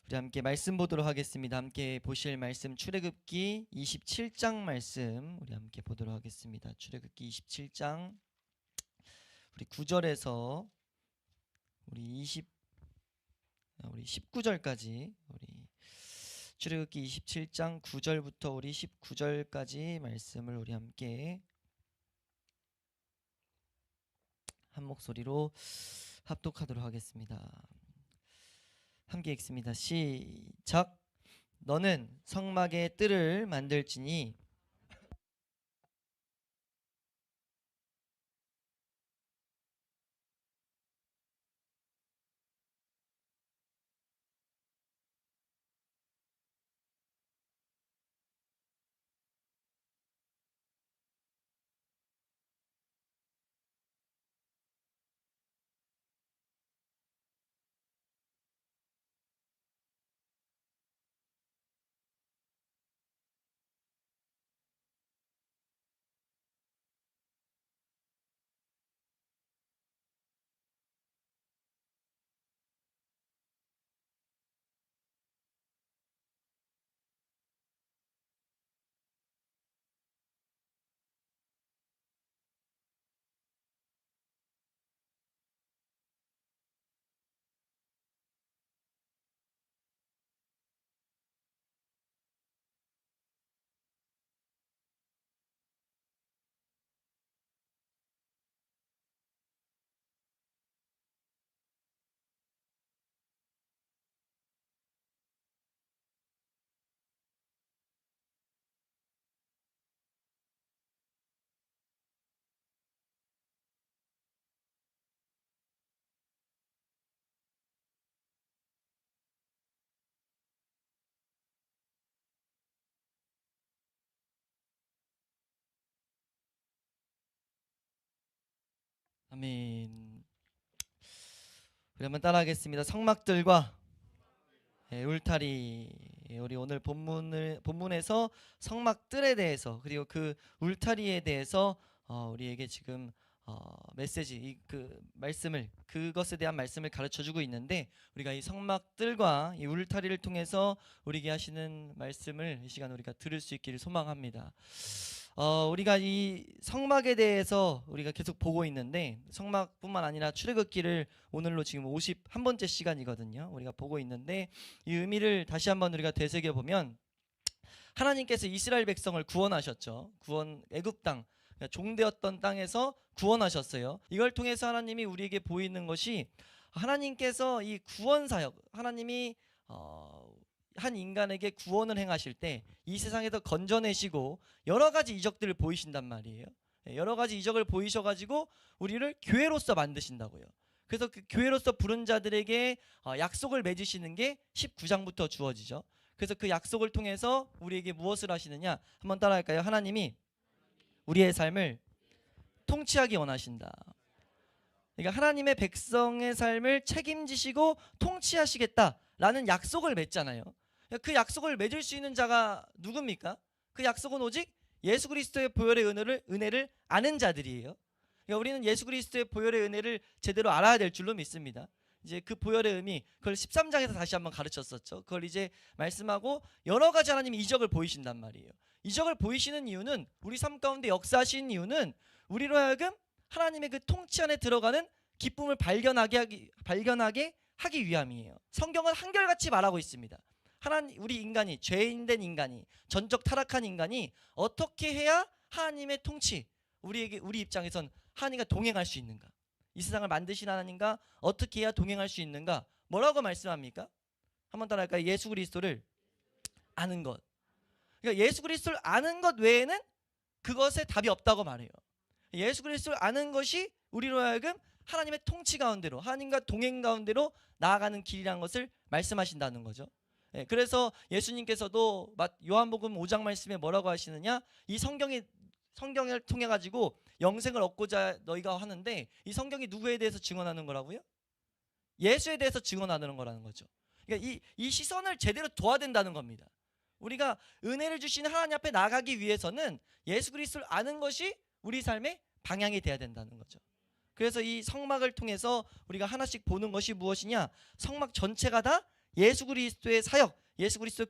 우리 함께 말씀 보도록 하겠습니다. 함께 보실 말씀 출애굽기 27장 말씀 우리 함께 보도록 하겠습니다. 출애굽기 27장 우리 9절에서 우리 19절까지 우리 출애굽기 27장 9절부터 우리 19절까지 말씀을 우리 함께 한 목소리로 합독하도록 하겠습니다. 함께 읽습니다. 시작. 너는 성막의 뜰을 만들지니 아멘. 우리 한번 따라하겠습니다. 성막들과 울타리. 우리 오늘 본문에서 성막들에 대해서 그리고 그 울타리에 대해서 우리에게 지금 메시지 그 말씀을 그것에 대한 말씀을 가르쳐주고 있는데 우리가 이 성막들과 이 울타리를 통해서 우리에게 하시는 말씀을 이 시간 우리가 들을 수 있기를 소망합니다. 우리가 이 성막에 대해서 우리가 계속 보고 있는데 성막뿐만 아니라 출애굽기를 오늘로 지금 51번째 시간이거든요. 우리가 보고 있는데 이 의미를 다시 한번 우리가 되새겨보면 하나님께서 이스라엘 백성을 구원하셨죠. 애굽 땅, 그러니까 종되었던 땅에서 구원하셨어요. 이걸 통해서 하나님이 우리에게 보이는 것이 하나님께서 이 구원 사역, 하나님이 한 인간에게 구원을 행하실 때 이 세상에서 건져내시고 여러 가지 이적들을 보이신단 말이에요. 여러 가지 이적을 보이셔가지고 우리를 교회로서 만드신다고요. 그래서 그 교회로서 부른 자들에게 약속을 맺으시는 게 19장부터 주어지죠. 그래서 그 약속을 통해서 우리에게 무엇을 하시느냐 한번 따라할까요? 하나님이 우리의 삶을 통치하기 원하신다. 그러니까 하나님의 백성의 삶을 책임지시고 통치하시겠다라는 약속을 맺잖아요. 그 약속을 맺을 수 있는 자가 누굽니까? 그 약속은 오직 예수 그리스도의 보혈의 은혜를 아는 자들이에요. 그러니까 우리는 예수 그리스도의 보혈의 은혜를 제대로 알아야 될 줄로 믿습니다. 이제 그 보혈의 의미, 그걸 13장에서 다시 한번 가르쳤었죠. 그걸 이제 말씀하고 여러 가지 하나님이 이적을 보이신단 말이에요. 이적을 보이시는 이유는 우리 삶 가운데 역사하신 이유는 우리로 하여금 하나님의 그 통치 안에 들어가는 기쁨을 발견하게 하기 위함이에요. 성경은 한결같이 말하고 있습니다. 우리 인간이, 죄인된 인간이, 전적 타락한 인간이 어떻게 해야 하나님의 통치, 우리 입장에선 하나님과 동행할 수 있는가? 이 세상을 만드신 하나님과 어떻게 해야 동행할 수 있는가? 뭐라고 말씀합니까? 한번 따라할까요? 예수 그리스도를 아는 것. 그러니까 예수 그리스도를 아는 것 외에는 그것에 답이 없다고 말해요. 예수 그리스도를 아는 것이 우리로 하여금 하나님의 통치 가운데로, 하나님과 동행 가운데로 나아가는 길이라는 것을 말씀하신다는 거죠. 그래서 예수님께서도 요한복음 5장 말씀에 뭐라고 하시느냐? 이 성경을 통해 가지고 영생을 얻고자 너희가 하는데 이 성경이 누구에 대해서 증언하는 거라고요? 예수에 대해서 증언하는 거라는 거죠. 그러니까 이 시선을 제대로 둬야 된다는 겁니다. 우리가 은혜를 주시는 하나님 앞에 나가기 위해서는 예수 그리스도를 아는 것이 우리 삶의 방향이 돼야 된다는 거죠. 그래서 이 성막을 통해서 우리가 하나씩 보는 것이 무엇이냐? 성막 전체가 다 예수 그리스도의 사역, 예수 그리스도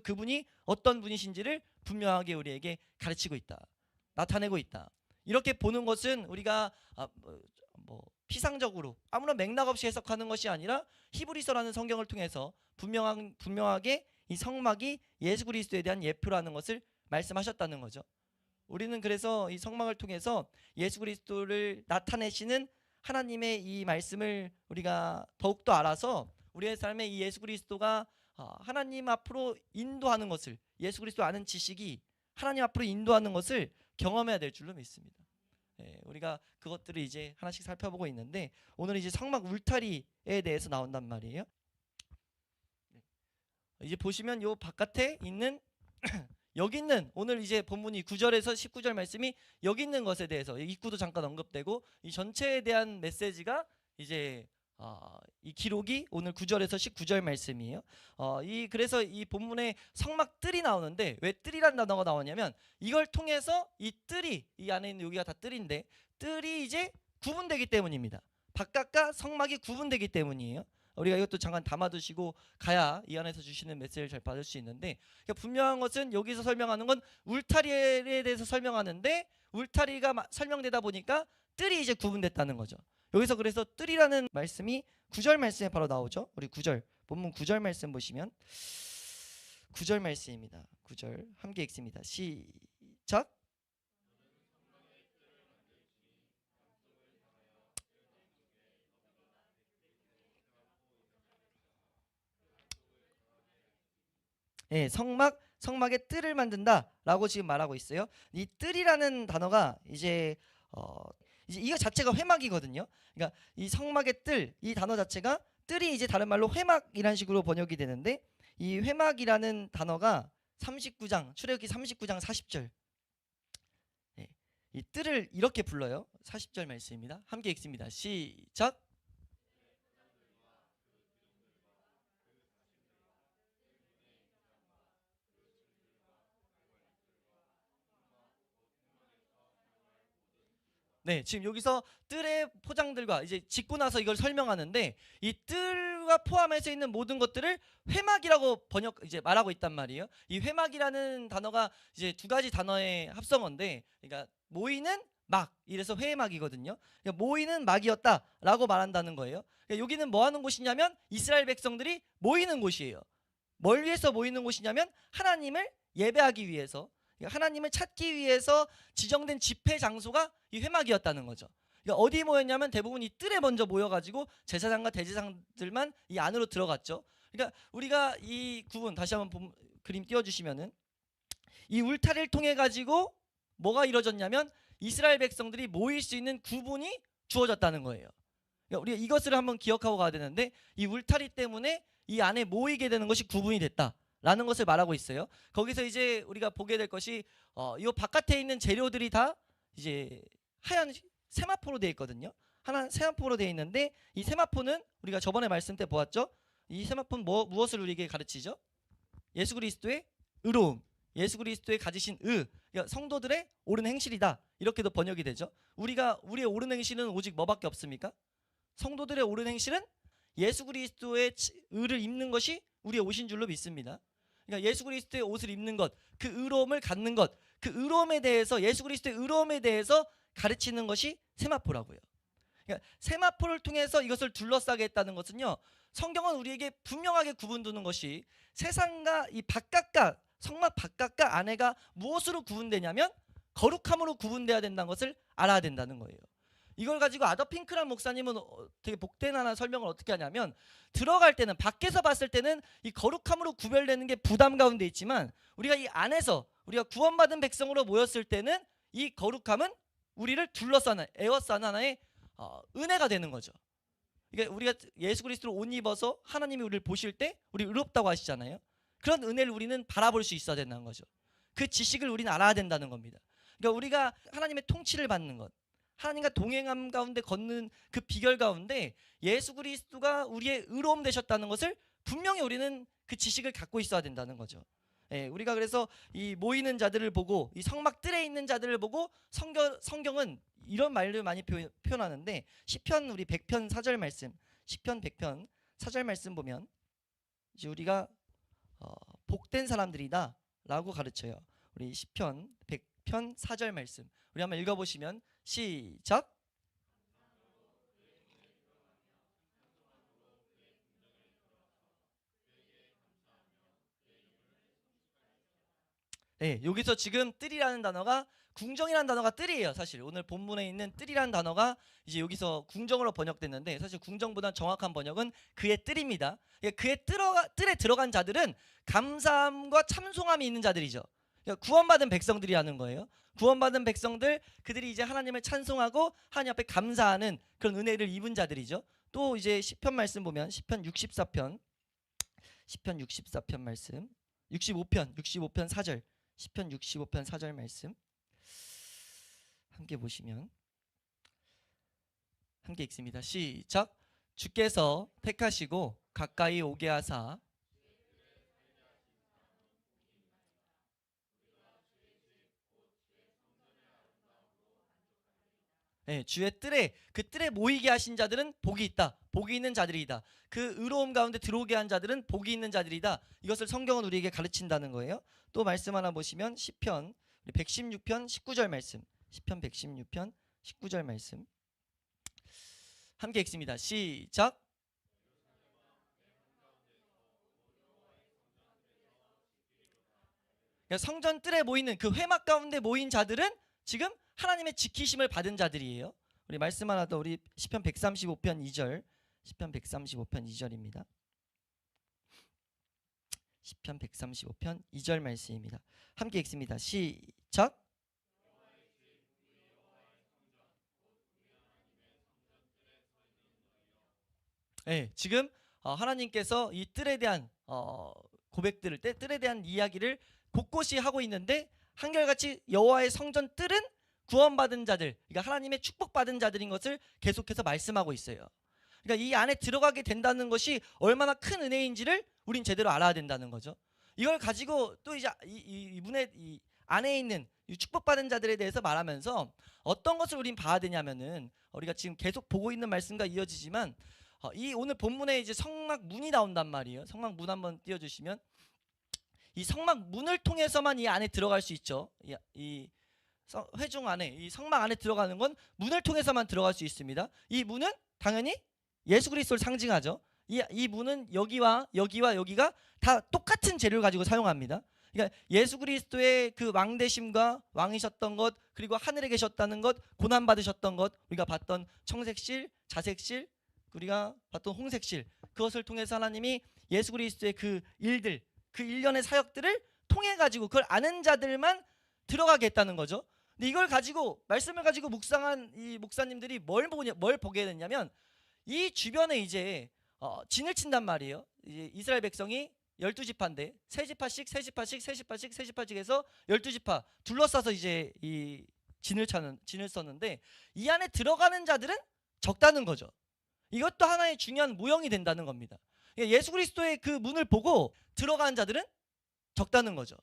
그분이 어떤 분이신지를 분명하게 우리에게 가르치고 있다, 나타내고 있다. 이렇게 보는 것은 우리가 피상적으로 아무런 맥락 없이 해석하는 것이 아니라 히브리서라는 성경을 통해서 분명하게 이 성막이 예수 그리스도에 대한 예표라는 것을 말씀하셨다는 거죠. 우리는 그래서 이 성막을 통해서 예수 그리스도를 나타내시는 하나님의 이 말씀을 우리가 더욱더 알아서 우리의 삶에 이 예수 그리스도가 하나님 앞으로 인도하는 것을, 예수 그리스도 아는 지식이 하나님 앞으로 인도하는 것을 경험해야 될 줄로 믿습니다. 우리가 그것들을 이제 하나씩 살펴보고 있는데, 오늘 이제 성막 울타리에 대해서 나온단 말이에요. 이제 보시면 요 바깥에 있는 여기 있는, 오늘 이제 본문이 9절에서 19절 말씀이 여기 있는 것에 대해서, 입구도 잠깐 언급되고 이 전체에 대한 메시지가 이제 이 기록이 오늘 9절에서 19절 말씀이에요. 그래서 이 본문에 성막 뜰이 나오는데, 왜 뜰이란 단어가 나오냐면 이걸 통해서 이 뜰이, 이 안에 있는 여기가 다 뜰인데 뜰이 이제 구분되기 때문입니다. 바깥과 성막이 구분되기 때문이에요. 우리가 이것도 잠깐 담아두시고 가야 이 안에서 주시는 메시지를 잘 받을 수 있는데, 그러니까 분명한 것은 여기서 설명하는 건 울타리에 대해서 설명하는데, 울타리가 설명되다 보니까 뜰이 이제 구분됐다는 거죠. 여기서 그래서 뜰이라는 말씀이 9절 말씀에 바로 나오죠. 우리 9절 본문 9절 말씀 보시면 9절 말씀입니다. 9절 함께 읽습니다. 시작. 성막의 뜰을 만든다라고 지금 말하고 있어요. 이 뜰이라는 단어가 이제 이거 자체가 회막이거든요. 그러니까 이 성막의 뜰, 이 단어 자체가, 뜰이 이제 다른 말로 회막이라는 식으로 번역이 되는데, 이 회막이라는 단어가 39장 출애굽기 39장 40절, 이 뜰을 이렇게 불러요. 40절 말씀입니다. 함께 읽습니다. 시작. 지금 여기서 뜰의 포장들과 이제 짓고 나서 이걸 설명하는데, 이 뜰과 포함해서 있는 모든 것들을 회막이라고 이제 말하고 있단 말이에요. 이 회막이라는 단어가 이제 두 가지 단어의 합성어인데, 그러니까 모이는 막, 이래서 회막이거든요. 그러니까 모이는 막이었다라고 말한다는 거예요. 그러니까 여기는 뭐 하는 곳이냐면 이스라엘 백성들이 모이는 곳이에요. 뭘 위해서 모이는 곳이냐면 하나님을 예배하기 위해서, 하나님을 찾기 위해서 지정된 집회 장소가 이 회막이었다는 거죠. 그러니까 어디 모였냐면 대부분 이 뜰에 먼저 모여가지고 제사장과 대제사장들만 이 안으로 들어갔죠. 그러니까 우리가 이 구분 다시 한번 그림 띄워주시면은, 이 울타리를 통해 가지고 뭐가 이루어졌냐면 이스라엘 백성들이 모일 수 있는 구분이 주어졌다는 거예요. 그러니까 우리가 이것을 한번 기억하고 가야 되는데, 이 울타리 때문에 이 안에 모이게 되는 것이 구분이 됐다라는 것을 말하고 있어요. 거기서 이제 우리가 보게 될 것이 이 바깥에 있는 재료들이 다 이제 하얀 세마포로 되어 있거든요. 하나 세마포로 되어 있는데, 이 세마포는 우리가 저번에 말씀 때 보았죠. 이 세마포는 무엇을 우리에게 가르치죠? 예수 그리스도의 의로움, 예수 그리스도의 가지신 그러니까 성도들의 옳은 행실이다, 이렇게도 번역이 되죠. 우리의 옳은 행실은 오직 뭐밖에 없습니까? 성도들의 옳은 행실은 예수 그리스도의 의를 입는 것이 우리의 옷인 줄로 믿습니다. 그러니까 예수 그리스도의 옷을 입는 것, 그 의로움을 갖는 것, 그 의로움에 대해서, 예수 그리스도의 의로움에 대해서 가르치는 것이 세마포라고요. 그러니까 세마포를 통해서 이것을 둘러싸게 했다는 것은요, 성경은 우리에게 분명하게 구분두는 것이 세상과 이 바깥과, 성막 바깥과 안에가 무엇으로 구분되냐면 거룩함으로 구분돼야 된다는 것을 알아야 된다는 거예요. 이걸 가지고 아더 핑크란 목사님은 되게 복된 하나 설명을 어떻게 하냐면, 들어갈 때는, 밖에서 봤을 때는 이 거룩함으로 구별되는 게 부담 가운데 있지만, 우리가 이 안에서 우리가 구원받은 백성으로 모였을 때는 이 거룩함은 우리를 둘러싸는, 에워싸는 하나의 은혜가 되는 거죠. 그러니까 우리가 예수 그리스도로 옷 입어서 하나님이 우리를 보실 때 우리 의롭다고 하시잖아요. 그런 은혜를 우리는 바라볼 수 있어야 된다는 거죠. 그 지식을 우리는 알아야 된다는 겁니다. 그러니까 우리가 하나님의 통치를 받는 것, 하나님과 동행함 가운데 걷는 그 비결 가운데 예수 그리스도가 우리의 의로움 되셨다는 것을 분명히 우리는 그 지식을 갖고 있어야 된다는 거죠. 우리가 그래서 이 모이는 자들을 보고, 이 성막 뜰에 있는 자들을 보고, 성경은 이런 말을 많이 표현하는데, 시편 우리 100편 4절 말씀, 시편 100편 4절 말씀 보면 이제 우리가 복된 사람들이다라고 가르쳐요. 우리 시편 100편 4절 말씀 우리 한번 읽어보시면 시작. 네, 여기서 지금 뜰이라는 단어가 궁정이라는 단어가 뜰이에요. 사실 오늘 본문에 있는 뜰이라는 단어가 이제 여기서 궁정으로 번역됐는데 사실 궁정보다 정확한 번역은 그의 뜰입니다. 그의 뜰에 들어간 자들은 감사함과 참송함이 있는 자들이죠. 구원받은 백성들이라는 거예요. 구원받은 백성들 그들이 이제 하나님을 찬송하고 하나님 앞에 감사하는 그런 은혜를 입은 자들이죠. 또 이제 시편 말씀 보면 시편 64편 말씀 65편 4절 시편 65편 4절 말씀 함께 보시면 함께 읽습니다. 시작. 주께서 택하시고 가까이 오게 하사 네, 주의 뜰에 그 뜰에 모이게 하신 자들은 복이 있다. 복이 있는 자들이다. 그 의로움 가운데 들어오게 한 자들은 복이 있는 자들이다. 이것을 성경은 우리에게 가르친다는 거예요. 또 말씀 하나 보시면 시편 116편 19절 말씀 시편 116편 19절 말씀 함께 읽습니다. 시작. 성전 뜰에 모이는 그 회막 가운데 모인 자들은 지금 하나님의 지키심을 받은 자들이에요. 우리 말씀 하나 더 우리 시편 135편 2절 시편 135편 2절입니다. 시편 135편 2절 말씀입니다. 함께 읽습니다. 시작. 네, 지금 하나님께서 이 뜰에 대한 고백들을 뜰에 대한 이야기를 곳곳이 하고 있는데 한결같이 여호와의 성전 뜰은 구원받은 자들, 그러니까 하나님의 축복받은 자들인 것을 계속해서 말씀하고 있어요. 그러니까 이 안에 들어가게 된다는 것이 얼마나 큰 은혜인지를 우린 제대로 알아야 된다는 거죠. 이걸 가지고 또 이제 이 안에 있는 이 축복받은 자들에 대해서 말하면서 어떤 것을 우린 봐야 되냐면은 우리가 지금 계속 보고 있는 말씀과 이어지지만 이 오늘 본문에 이제 성막 문이 나온단 말이에요. 성막 문 한번 띄워주시면 이 성막 문을 통해서만 이 안에 들어갈 수 있죠. 이 회중 안에 이 성막 안에 들어가는 건 문을 통해서만 들어갈 수 있습니다. 이 문은 당연히 예수 그리스도를 상징하죠. 이 문은 여기와 여기가 다 똑같은 재료를 가지고 사용합니다. 그러니까 예수 그리스도의 그 왕되심과 왕이셨던 것 그리고 하늘에 계셨다는 것 고난 받으셨던 것 우리가 봤던 청색실 자색실 우리가 봤던 홍색실 그것을 통해서 하나님이 예수 그리스도의 그 일들 그 일련의 사역들을 통해 가지고 그걸 아는 자들만 들어가게 했다는 거죠. 근데 이걸 가지고 말씀을 가지고 묵상한 이 목사님들이 뭘 보게 됐냐면 이 주변에 이제 진을 친단 말이에요. 이제 이스라엘 백성이 12지파인데 세 지파씩 해서 12지파 둘러싸서 이제 이 진을 썼는데 이 안에 들어가는 자들은 적다는 거죠. 이것도 하나의 중요한 모형이 된다는 겁니다. 예수 그리스도의 그 문을 보고 들어가는 자들은 적다는 거죠.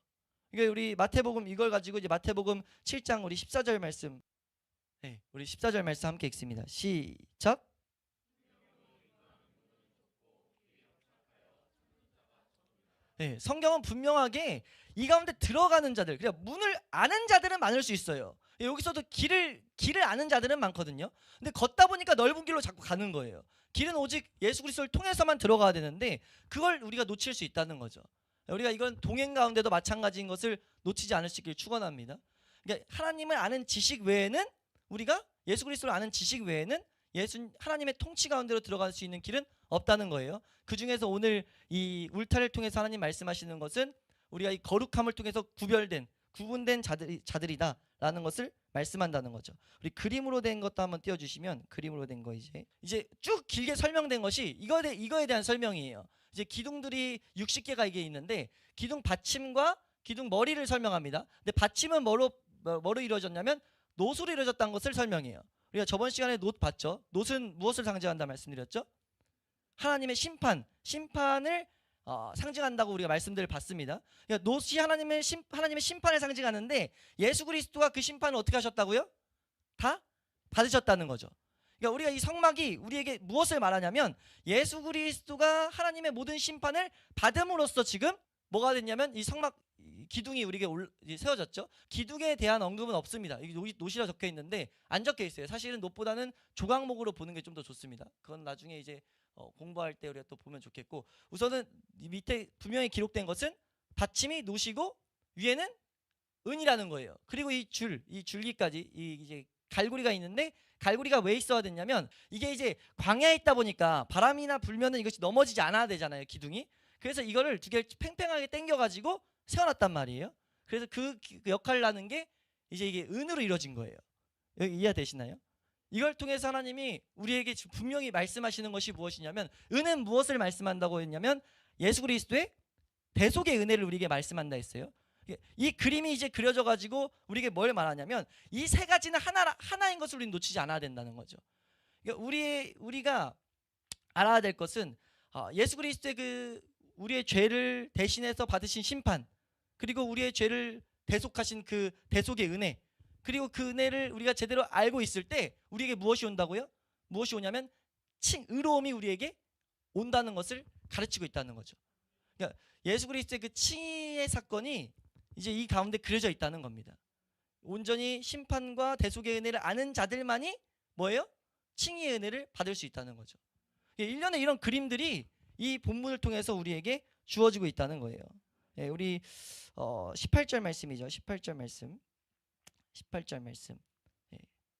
그러니까 우리 마태복음 이걸 가지고 이제 마태복음 7장 우리 14절 말씀 우리 14절 말씀 함께 읽습니다. 시작. 성경은 분명하게 이 가운데 들어가는 자들, 그러니까 문을 아는 자들은 많을 수 있어요. 여기서도 길을 아는 자들은 많거든요. 근데 걷다 보니까 넓은 길로 자꾸 가는 거예요. 길은 오직 예수 그리스도를 통해서만 들어가야 되는데 그걸 우리가 놓칠 수 있다는 거죠. 우리가 이건 동행 가운데도 마찬가지인 것을 놓치지 않을 수 있기를 축원합니다. 그러니까 하나님을 아는 지식 외에는 우리가 예수 그리스도를 아는 지식 외에는 하나님의 통치 가운데로 들어갈 수 있는 길은 없다는 거예요. 그 중에서 오늘 이 울타리를 통해서 하나님 말씀하시는 것은 우리가 이 거룩함을 통해서 구분된 자들이다라는 것을 말씀한다는 거죠. 우리 그림으로 된 것도 한번 띄워주시면 그림으로 된 거 이제 쭉 길게 설명된 것이 이거에 대한 설명이에요. 이제 기둥들이 60개가 이게 있는데 기둥 받침과 기둥 머리를 설명합니다. 근데 받침은 뭐로 이루어졌냐면 노수로 이루어졌다는 것을 설명해요. 우리가 저번 시간에 노트 봤죠. 노트는 무엇을 상징한다 말씀드렸죠? 하나님의 심판을 상징한다고 우리가 말씀들을 봤습니다. 그러니까 노시 하나님의 심판을 상징하는데 예수 그리스도가 그 심판을 어떻게 하셨다고요? 다 받으셨다는 거죠. 그러니까 우리가 이 성막이 우리에게 무엇을 말하냐면 예수 그리스도가 하나님의 모든 심판을 받음으로써 지금 뭐가 됐냐면 이 성막 기둥이 우리에게 세워졌죠. 기둥에 대한 언급은 없습니다. 여기 노시라 적혀 있는데 안 적혀 있어요. 사실은 놋보다는 조각목으로 보는 게 좀 더 좋습니다. 그건 나중에 이제 공부할 때 우리가 또 보면 좋겠고, 우선은 밑에 분명히 기록된 것은 받침이 노시고 위에는 은이라는 거예요. 그리고 이 줄기까지 이제 갈고리가 있는데, 갈고리가 왜 있어야 됐냐면 이게 이제 광야에 있다 보니까 바람이나 불면은 이것이 넘어지지 않아야 되잖아요, 기둥이. 그래서 이거를 두 개를 팽팽하게 당겨 가지고 세워놨단 말이에요. 그래서 그 역할을 하는 게 이제 이게 은으로 이루어진 거예요. 여기 이해되시나요? 이걸 통해서 하나님이 우리에게 분명히 말씀하시는 것이 무엇이냐면, 은은 무엇을 말씀한다고 했냐면 예수 그리스도의 대속의 은혜를 우리에게 말씀한다 했어요. 이 그림이 이제 그려져 가지고 우리에게 뭘 말하냐면 이 세 가지는 하나인 것을 우리는 놓치지 않아야 된다는 거죠. 그러니까 우리가 알아야 될 것은 예수 그리스도의 우리의 죄를 대신해서 받으신 심판, 그리고 우리의 죄를 대속하신 그 대속의 은혜, 그리고 그 은혜를 우리가 제대로 알고 있을 때 우리에게 무엇이 온다고요? 무엇이 오냐면 의로움이 우리에게 온다는 것을 가르치고 있다는 거죠. 그러니까 예수 그리스도의 그 칭의의 사건이 이제 이 가운데 그려져 있다는 겁니다. 온전히 심판과 대속의 은혜를 아는 자들만이 뭐예요? 칭의의 은혜를 받을 수 있다는 거죠. 일련의 이런 그림들이 이 본문을 통해서 우리에게 주어지고 있다는 거예요. 우리 18절 말씀이죠. 18절 말씀. 18절 말씀.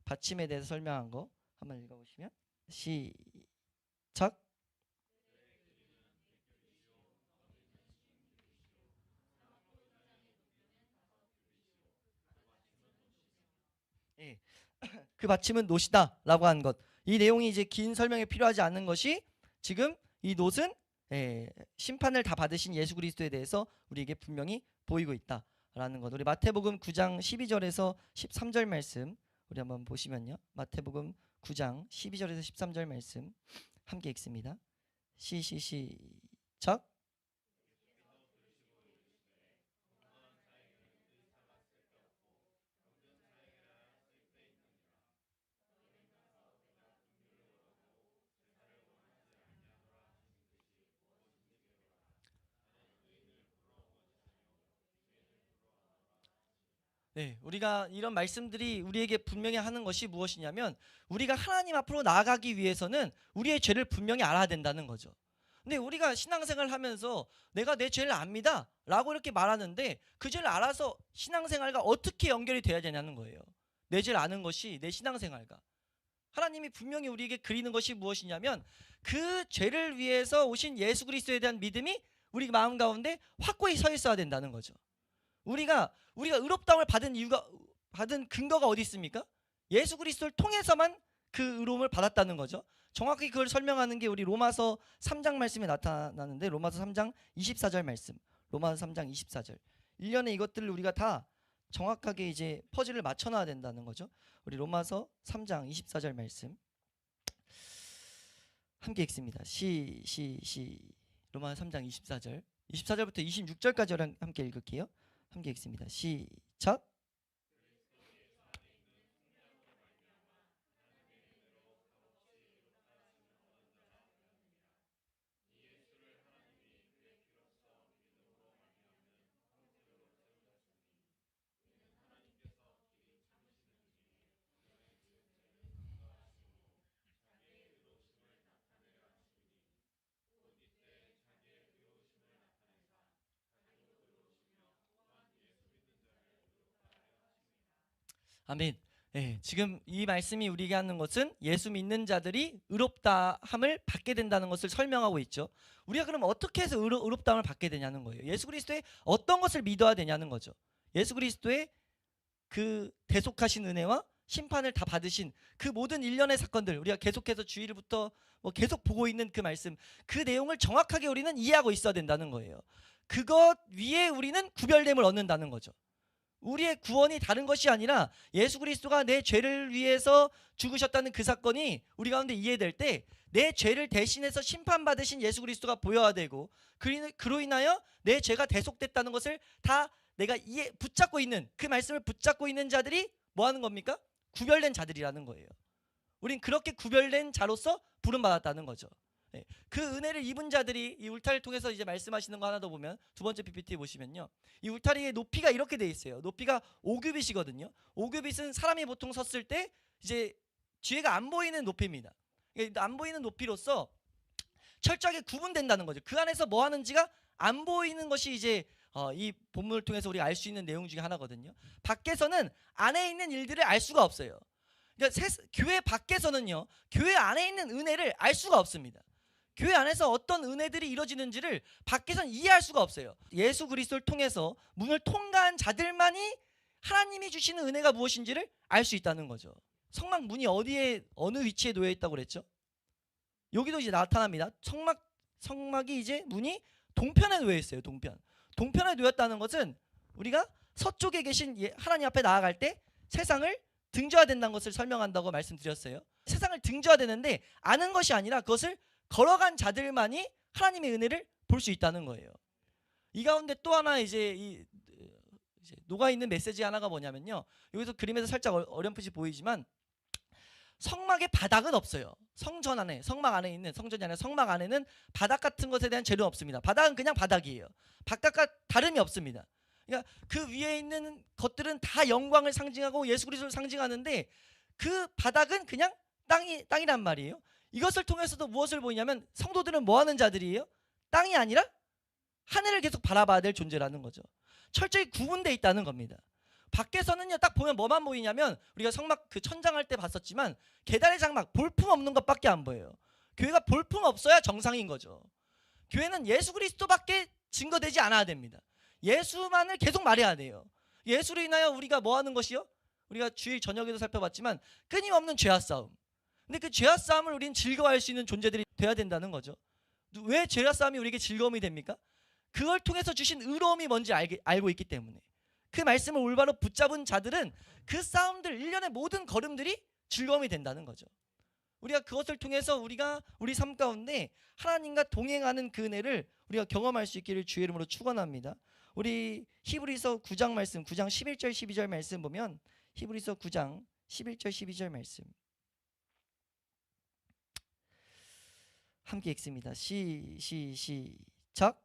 받침에 대해서 설명한 거 한번 읽어보시면 시작. 그 받침은 놋이다라고 한 것. 이 내용이 이제 긴 설명이 필요하지 않은 것이, 지금 이 놋은 심판을 다 받으신 예수 그리스도에 대해서 우리에게 분명히 보이고 있다라는 것. 우리 마태복음 9장 12절에서 13절 말씀 우리 한번 보시면요. 마태복음 9장 12절에서 13절 말씀 함께 읽습니다. 시작. 우리가 이런 말씀들이 우리에게 분명히 하는 것이 무엇이냐면, 우리가 하나님 앞으로 나아가기 위해서는 우리의 죄를 분명히 알아야 된다는 거죠. 근데 우리가 신앙생활을 하면서 내가 내 죄를 압니다 라고 이렇게 말하는데, 그 죄를 알아서 신앙생활과 어떻게 연결이 돼야 되냐는 거예요. 내 죄를 아는 것이 내 신앙생활과. 하나님이 분명히 우리에게 그리는 것이 무엇이냐면, 그 죄를 위해서 오신 예수 그리스도에 대한 믿음이 우리 마음 가운데 확고히 서 있어야 된다는 거죠. 우리가 의롭다움을 받은 근거가 어디 있습니까? 예수 그리스도를 통해서만 그 의로움을 받았다는 거죠. 정확히 그걸 설명하는 게 우리 로마서 3장 말씀에 나타나는데, 로마서 3장 24절 말씀. 로마서 3장 24절. 1년에 이것들을 우리가 다 정확하게 이제 퍼즐을 맞춰 놔야 된다는 거죠. 우리 로마서 3장 24절 말씀 함께 읽습니다. 로마서 3장 24절. 24절부터 26절까지 함께 읽을게요. 함께 읽습니다. 시작. 아멘. 지금 이 말씀이 우리에게 하는 것은 예수 믿는 자들이 의롭다함을 받게 된다는 것을 설명하고 있죠. 우리가 그럼 어떻게 해서 의롭다함을 받게 되냐는 거예요. 예수 그리스도의 어떤 것을 믿어야 되냐는 거죠. 예수 그리스도의 그 대속하신 은혜와 심판을 다 받으신 그 모든 일련의 사건들, 우리가 계속해서 주일부터 계속 보고 있는 그 말씀, 그 내용을 정확하게 우리는 이해하고 있어야 된다는 거예요. 그것 위에 우리는 구별됨을 얻는다는 거죠. 우리의 구원이 다른 것이 아니라 예수 그리스도가 내 죄를 위해서 죽으셨다는 그 사건이 우리 가운데 이해될 때, 내 죄를 대신해서 심판받으신 예수 그리스도가 보여야 되고, 그로 인하여 내 죄가 대속됐다는 것을 다 내가 붙잡고 있는, 그 말씀을 붙잡고 있는 자들이 뭐 하는 겁니까? 구별된 자들이라는 거예요. 우린 그렇게 구별된 자로서 부름받았다는 거죠. 예, 그 은혜를 입은 자들이 이 울타리를 통해서 이제 말씀하시는 거 하나 더 보면 두 번째 PPT 보시면요, 이 울타리의 높이가 이렇게 돼 있어요. 높이가 5규빗이거든요. 5규빗은 사람이 보통 섰을 때 이제 뒤에가 안 보이는 높이입니다. 안 보이는 높이로서 철저하게 구분된다는 거죠. 그 안에서 뭐 하는지가 안 보이는 것이 이제 이 본문을 통해서 우리가 알 수 있는 내용 중에 하나거든요. 밖에서는 안에 있는 일들을 알 수가 없어요. 그러니까 교회 밖에서는요, 교회 안에 있는 은혜를 알 수가 없습니다. 교회 안에서 어떤 은혜들이 이루어지는지를 밖에서는 이해할 수가 없어요. 예수 그리스도를 통해서 문을 통과한 자들만이 하나님이 주시는 은혜가 무엇인지를 알 수 있다는 거죠. 성막 문이 어디에 어느 위치에 놓여 있다고 그랬죠? 여기도 이제 나타납니다. 성막이 이제 문이 동편에 놓여 있어요. 동편에 놓였다는 것은 우리가 서쪽에 계신 하나님 앞에 나아갈 때 세상을 등져야 된다는 것을 설명한다고 말씀드렸어요. 세상을 등져야 되는데 아는 것이 아니라 그것을 걸어간 자들만이 하나님의 은혜를 볼 수 있다는 거예요. 이 가운데 또 하나 이제 녹아 있는 메시지 하나가 뭐냐면요, 여기서 그림에서 살짝 어렴풋이 보이지만 성막의 바닥은 없어요. 성막 안에 성막 안에는 바닥 같은 것에 대한 재료는 없습니다. 바닥은 그냥 바닥이에요. 바닥과 다름이 없습니다. 그러니까 그 위에 있는 것들은 다 영광을 상징하고 예수 그리스도를 상징하는데 그 바닥은 그냥 땅이란 말이에요. 이것을 통해서도 무엇을 보이냐면 성도들은 뭐 하는 자들이에요? 땅이 아니라 하늘을 계속 바라봐야 될 존재라는 거죠. 철저히 구분되어 있다는 겁니다. 밖에서는요, 딱 보면 뭐만 보이냐면 우리가 성막 그 천장할 때 봤었지만 계단의 장막, 볼품 없는 것밖에 안 보여요. 교회가 볼품 없어야 정상인 거죠. 교회는 예수 그리스도밖에 증거되지 않아야 됩니다. 예수만을 계속 말해야 돼요. 예수로 인하여 우리가 뭐 하는 것이요? 우리가 주일 저녁에도 살펴봤지만 끊임없는 죄와 싸움. 근데 그 죄와 싸움을 우리는 즐거워할 수 있는 존재들이 돼야 된다는 거죠. 왜 죄와 싸움이 우리에게 즐거움이 됩니까? 그걸 통해서 주신 의로움이 뭔지 알고 있기 때문에. 그 말씀을 올바로 붙잡은 자들은 그 싸움들, 일련의 모든 걸음들이 즐거움이 된다는 거죠. 우리가 그것을 통해서 우리가 우리 삶 가운데 하나님과 동행하는 그 은혜를 우리가 경험할 수 있기를 주의 이름으로 축원합니다. 우리 히브리서 9장 말씀, 9장 11절 12절 말씀 보면 히브리서 9장 11절 12절 말씀 함께 읽습니다. 시작.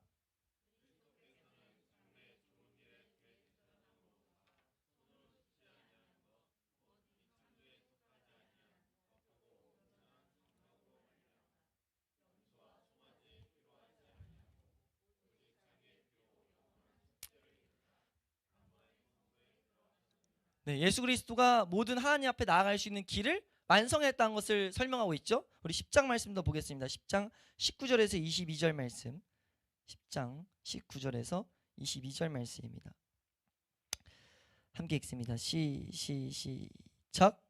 네, 예수 그리스도가 모든 하나님 앞에 나아갈 수 있는 길을 완성했다는 것을 설명하고 있죠. 우리 10장 말씀도 보겠습니다. 10장 19절에서 22절 말씀. 10장 19절에서 22절 말씀입니다. 함께 읽습니다. 시작.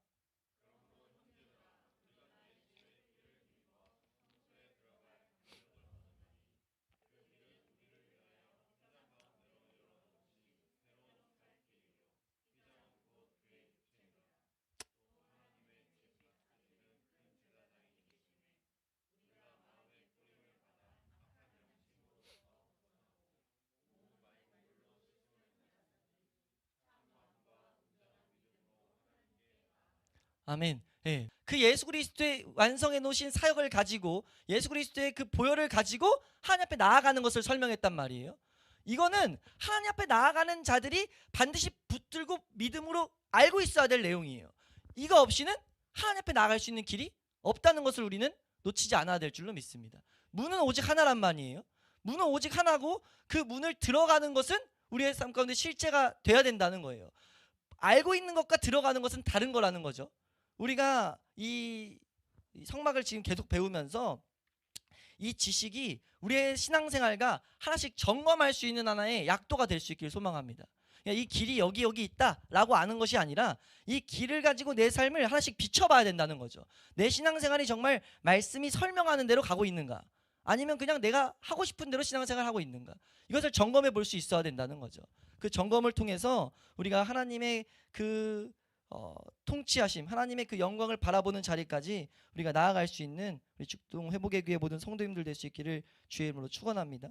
아멘. 예. 그 예수 그리스도의 완성해 놓으신 사역을 가지고 예수 그리스도의 그 보혈을 가지고 하나님 앞에 나아가는 것을 설명했단 말이에요. 이거는 하나님 앞에 나아가는 자들이 반드시 붙들고 믿음으로 알고 있어야 될 내용이에요. 이거 없이는 하나님 앞에 나아갈 수 있는 길이 없다는 것을 우리는 놓치지 않아야 될 줄로 믿습니다. 문은 오직 하나란 말이에요. 문은 오직 하나고 그 문을 들어가는 것은 우리의 삶 가운데 실제가 돼야 된다는 거예요. 알고 있는 것과 들어가는 것은 다른 거라는 거죠. 우리가 이 성막을 지금 계속 배우면서 이 지식이 우리의 신앙생활과 하나씩 점검할 수 있는 하나의 약도가 될 수 있기를 소망합니다. 이 길이 여기 있다라고 아는 것이 아니라 이 길을 가지고 내 삶을 하나씩 비춰봐야 된다는 거죠. 내 신앙생활이 정말 말씀이 설명하는 대로 가고 있는가, 아니면 그냥 내가 하고 싶은 대로 신앙생활을 하고 있는가, 이것을 점검해 볼 수 있어야 된다는 거죠. 그 점검을 통해서 우리가 하나님의 그 통치하심, 하나님의 그 영광을 바라보는 자리까지 우리가 나아갈 수 있는 우리 축동 회복의 교회 모든 성도님들 될 수 있기를 주의 이름으로 축원합니다.